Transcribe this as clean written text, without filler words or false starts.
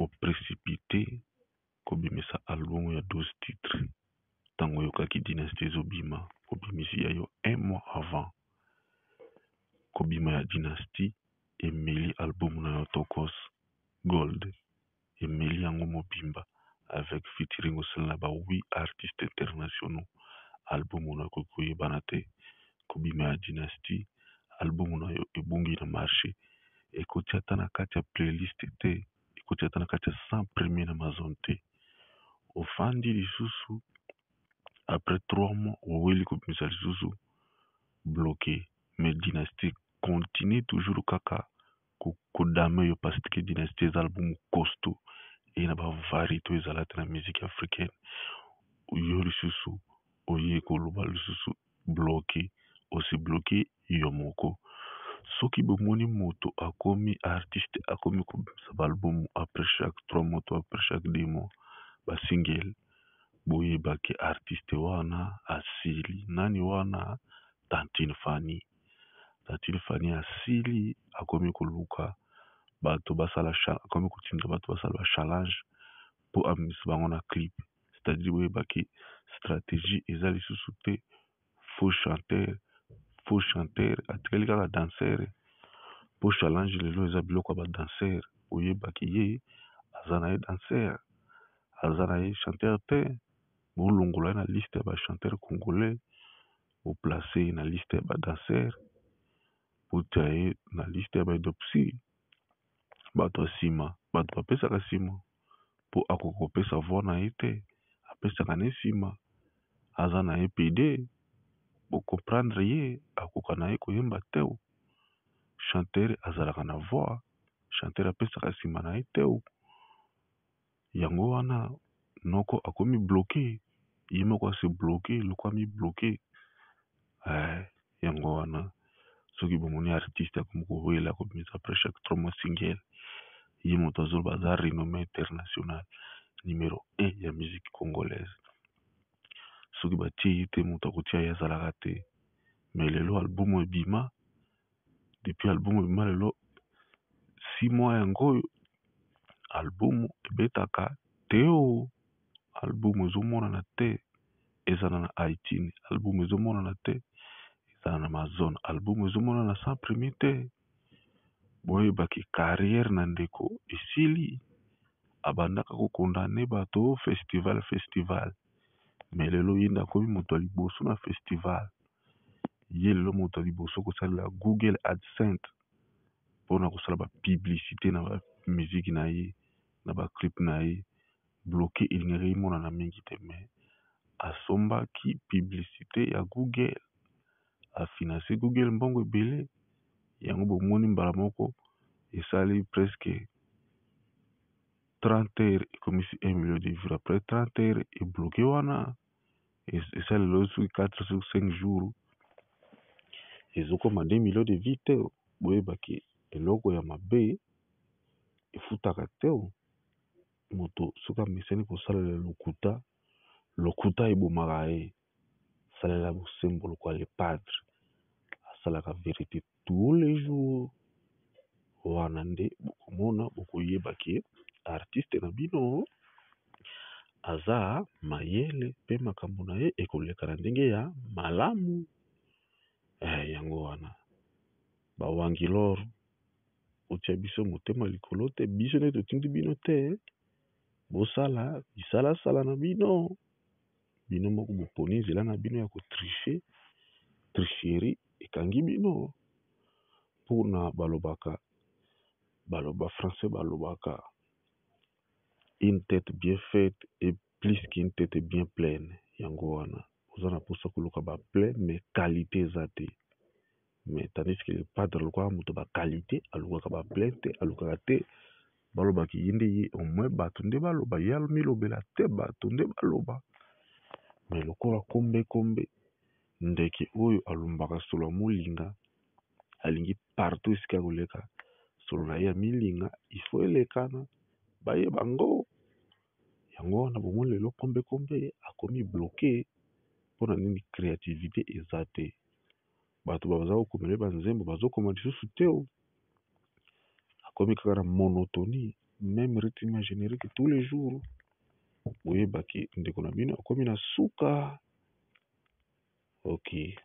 précipité kobimisa album ya 12 titres tango yokaki Dynastie zobima kobimisi ya yo 1 mois avant kobima ya Dynastie emeli album na yo Tokos Gold emeli yango mobimba avec featuring osala na ba 8 artistes internationaux album na yo koyebana te kobima ya Dynastie album na yo ebongi na marché ekoti ata na kati ya playlist te ekoti ata na kati ya 100 premier na Amazon te ofandi lisusu après 3 mois oweli kobimisa lisusu bloqué mais Dynastie continue toujours kaka kodame yo parce que Dynastie eza album costaud et na ba variété ezala te na musique africaine yo lisusu oye koloba lisusu bloqué aussi bloqué yo moko soki bomoni moto akomi artiste akomi kobimisa album après chaque 3 mois to après chaque 2 mois ba single boyebaki artiste wana asili nani wana Tantine Fani asili akomi koluka bato basala akomi kotinda bato basala ba challenge po amisa bango na clip c'est-à-dire boyebaki stratégie eza lisusu te faux chanteur atikali kaka danseur po challenge lelo eza biloko ya badanser oyebaki ye aza na ye danseur aza na ye chanteur te bolongola ye na liste ya bachanteur congolais boplace ye na liste ya badanseur botia ye na liste ya baedopsi bato ya nsima bato bapesaka nsima mpo akokopesa voi na ye te apesaka na ye nsima aza na ye pd bokomprendre ye akoka na ye koyemba te chanteur azalaka na voix chanteur apesaka nsima na ye te yango wana noko akomi bloqué ye moko ase bloqué lokomi bloqué yango wana soki bomoni artiste akomi kowela kobimisa après chaque 3 mois single ye moto azoloba aza renommé international numéro 1 ya musique congolaise soki batie ye te moto akotia ye azalaka te mais lelo album ebima depuis album ebima lelo 6 mois yango album ebetaka te album ezomonana te ezana na iTunes album ezomonana te ezana na Amazon album ezomonana na 100 premier te boyebaki carrière na ndeko esili abandaka kokondane bato festival mais lelo ye nde akomi moto ya liboso na festival ye lelo moto ya liboso kosalela Google AdSense mpona kosala bapublicité na bamusike na ye na baclip na ye bloqué elingaki emonana mingi te mais asombaki publicité ya Google afinance Google mbongo ebele yango bomoni mbala moko esali presque 30 heures ekomisi 1 million de vues après 30 heures ebloqué wana esali lelo soki 4 sur 5 jours ezokoma 2 millions de vues te boyebaki eloko ya mabe efutaka te moto soki amesani kosalela lokuta ebomaka ye asalela bosembo lokola le padre asalaka vérité tous les jours wana nde bokomona bokoyebaki artiste na bino aza mayele mpe makambo na ye ekoleka na ndenge ya malamu yango wana bawangi lor otia biso motema likolo te biso nde totindi bino te bosala bisalasala na bino moko boponi nzela na bino ya kotriche tricherie ekangi bino mpona baloba français balobaka une tête bien faite et plus qu'une tête bien pleine yango wana oza na posa koluka ba plein mais qualité eza te mais tandis que le padre alukaka moto ba qualité alukaka ba plein te alukaka te balobaki ye nde ye au moins bato nde baloba ye milobela te bato nde baloba mais lokola kombe ndeke oyo alumbaka solo ya molinga alingi partout esika koleka solo na ye ya milinga ifo elekana baye bango yango wana bomoni lelo kombe akomi bloqué mpona nini créativité eza te bato baza kokomela banzembo bazokoma lisusu te akomi kaka na monotonie même rythme ya générique tous les jours boyebaki ndeko na bino akomi na suka. Ok.